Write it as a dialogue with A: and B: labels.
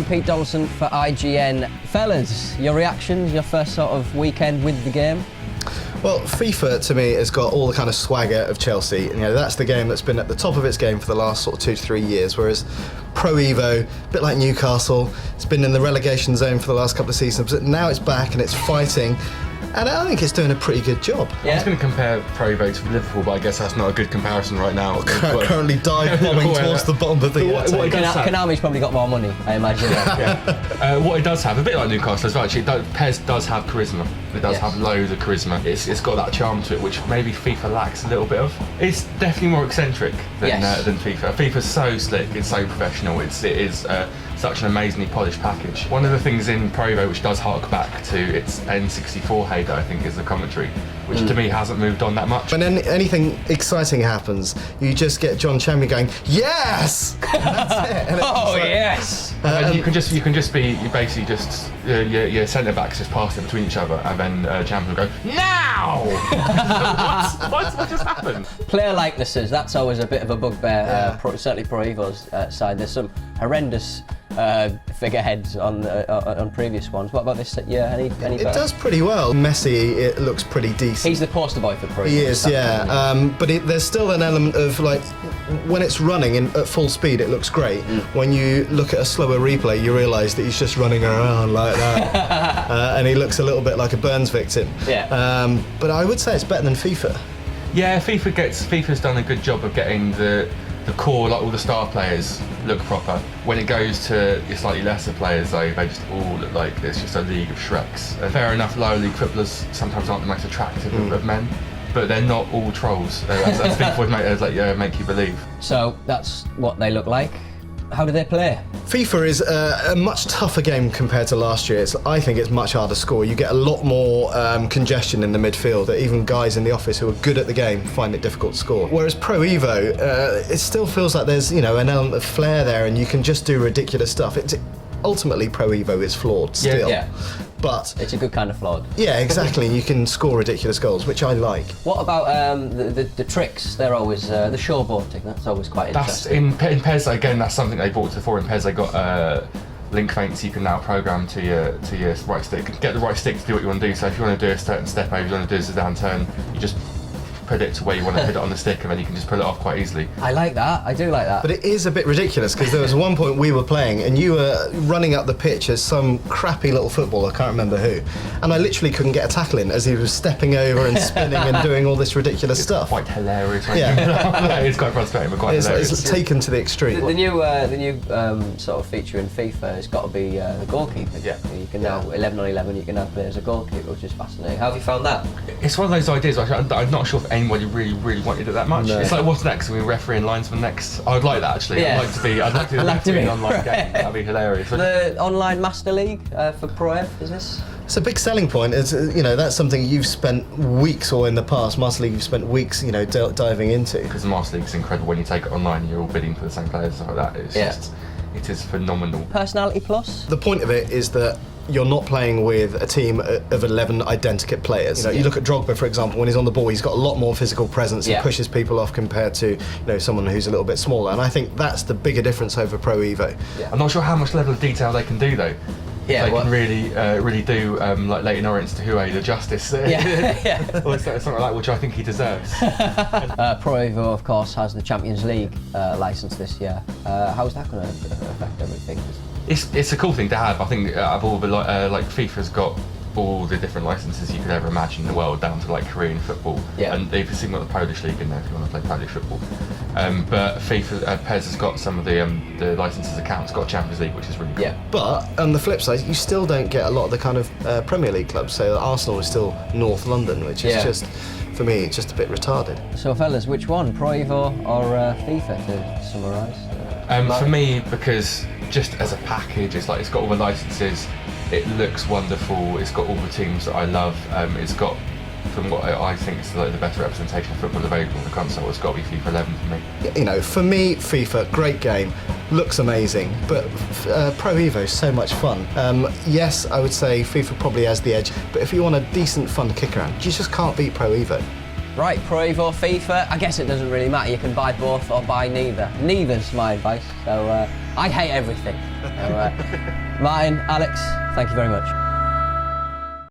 A: I'm Pete Donaldson for IGN. Fellas, your reactions, your first sort of weekend with the game?
B: Well, FIFA to me has got all the kind of swagger of Chelsea. You know, that's the game that's been at the top of its game for the last sort of 2 to 3 years, whereas Pro Evo, a bit like Newcastle, it's been in the relegation zone for the last couple of seasons, but now it's back and it's fighting. And I think it's doing a pretty good job.
C: Yeah. I was going to compare Pro Evo to Liverpool, but I guess that's not a good comparison right now.
B: Currently dive bombing towards the bottom of the
A: Konami's probably got more money, I imagine.
C: What it does have, a bit like Newcastle as well, actually, PES does have charisma. It does have loads of charisma. It's got that charm to it, which maybe FIFA lacks a little bit of. It's definitely more eccentric than FIFA. FIFA's so slick, it's so professional, it is such an amazingly polished package. One of the things in Pro Evo which does hark back to its N64 heyday, I think, is the commentary, which to me hasn't moved on that much.
B: When anything exciting happens, you just get John Champion going, yes! And that's it. And
A: yes!
C: And you can just be, you basically just, your centre backs just pass it between each other, and then Champion will go, now! What just happened?
A: Player likenesses, that's always a bit of a bugbear, certainly Pro Evo's side. There's some horrendous figureheads on previous ones. What about this year? Any better?
B: It does pretty well. Messi, it looks pretty decent.
A: He's the poster boy for Pro Evo.
B: He is, yeah. But there's still an element of, like, when it's running at full speed, it looks great. When you look at a slower replay, you realise that he's just running around like that. And he looks a little bit like a Burns victim.
A: Yeah.
B: But I would say it's better than FIFA.
C: Yeah, FIFA's done a good job of getting the core, like all the star players, look proper. When it goes to your slightly lesser players, though, they just all look like it's just a league of Shreks. Fair enough, lower league footballers sometimes aren't the most attractive of men, but they're not all trolls. That's FIFA make you believe.
A: So that's what they look like. How do they play?
B: FIFA is a much tougher game compared to last year. I think it's much harder to score. You get a lot more congestion in the midfield. Even guys in the office who are good at the game find it difficult to score. Whereas Pro Evo, it still feels like there's an element of flair there, and you can just do ridiculous stuff. Ultimately, Pro Evo is flawed still.
A: Yeah.
B: But
A: it's a good kind of flawed.
B: Yeah, exactly. You can score ridiculous goals, which I like.
A: What about the tricks? They're always the showboating. That's always quite interesting.
C: In PES again. That's something they brought to the fore. In PES, they got link feints you can now program to your right stick. Get the right stick to do what you want to do. So if you want to do a certain step over, you want to do a down turn, you just put it to where you want to put it on the stick, and then you can just pull it off quite easily.
A: I like that. I do like that.
B: But it is a bit ridiculous, because there was one point we were playing and you were running up the pitch as some crappy little footballer, I can't remember who, and I literally couldn't get a tackle in as he was stepping over and spinning and doing all this ridiculous stuff.
C: Quite hilarious. It's quite frustrating, but quite hilarious.
B: It's taken to the extreme.
A: The new sort of feature in FIFA has got to be the goalkeeper.
C: Yeah.
A: You can now 11 on 11. You can now play as a goalkeeper, which is fascinating. How have you found that?
C: It's one of those ideas. I'm not sure if anybody really wanted it that much.
B: No.
C: It's like, what's next? Are we refereeing linesman next? I would like that, actually.
A: Yeah.
C: I'd like to do an online game. That'd be hilarious.
A: The online Master League for Pro Ev, is this?
B: It's a big selling point. It's, that's something you've spent weeks, or in the past, Master League, you've spent weeks, diving into.
C: Because the Master League's incredible. When you take it online, you're all bidding for the same players and stuff like that. It is phenomenal.
A: Personality plus?
B: The point of it is that you're not playing with a team of 11 identikit players. You look at Drogba, for example. When he's on the ball, he's got a lot more physical presence. He pushes people off compared to someone who's a little bit smaller. And I think that's the bigger difference over Pro Evo.
A: Yeah.
C: I'm not sure how much level of detail they can do, though.
A: Yeah,
C: they can really do like Leighton Orient to Huey the Justice. Or something like that, which I think he deserves.
A: Pro Evo, of course, has the Champions League licence this year. How's that going to affect everything?
C: It's a cool thing to have. I think out of all the like FIFA's got all the different licenses you could ever imagine in the world, down to like Korean football.
A: Yeah.
C: And they've even got the Polish league in there if you want to play Polish football. But FIFA, PES has got some of the licenses account. It's got Champions League, which is really cool.
A: Yeah.
B: But on the flip side, you still don't get a lot of the kind of Premier League clubs. So Arsenal is still North London, which is just, for me, it's just a bit retarded.
A: So fellas, which one, Pro Evo or FIFA, to summarise?
C: For me, because just as a package, it's got all the licenses. It looks wonderful. It's got all the teams that I love. It's got, from what I think is the better representation of football available on the console, it's got to be FIFA 11 for me.
B: For me, FIFA, great game, looks amazing, but Pro Evo is so much fun. Yes, I would say FIFA probably has the edge, but if you want a decent, fun kick around, you just can't beat Pro Evo.
A: Right, Pro Evo, FIFA, I guess it doesn't really matter. You can buy both or buy neither. Neither's my advice, so I hate everything. So, Martin, Alex, thank you very much.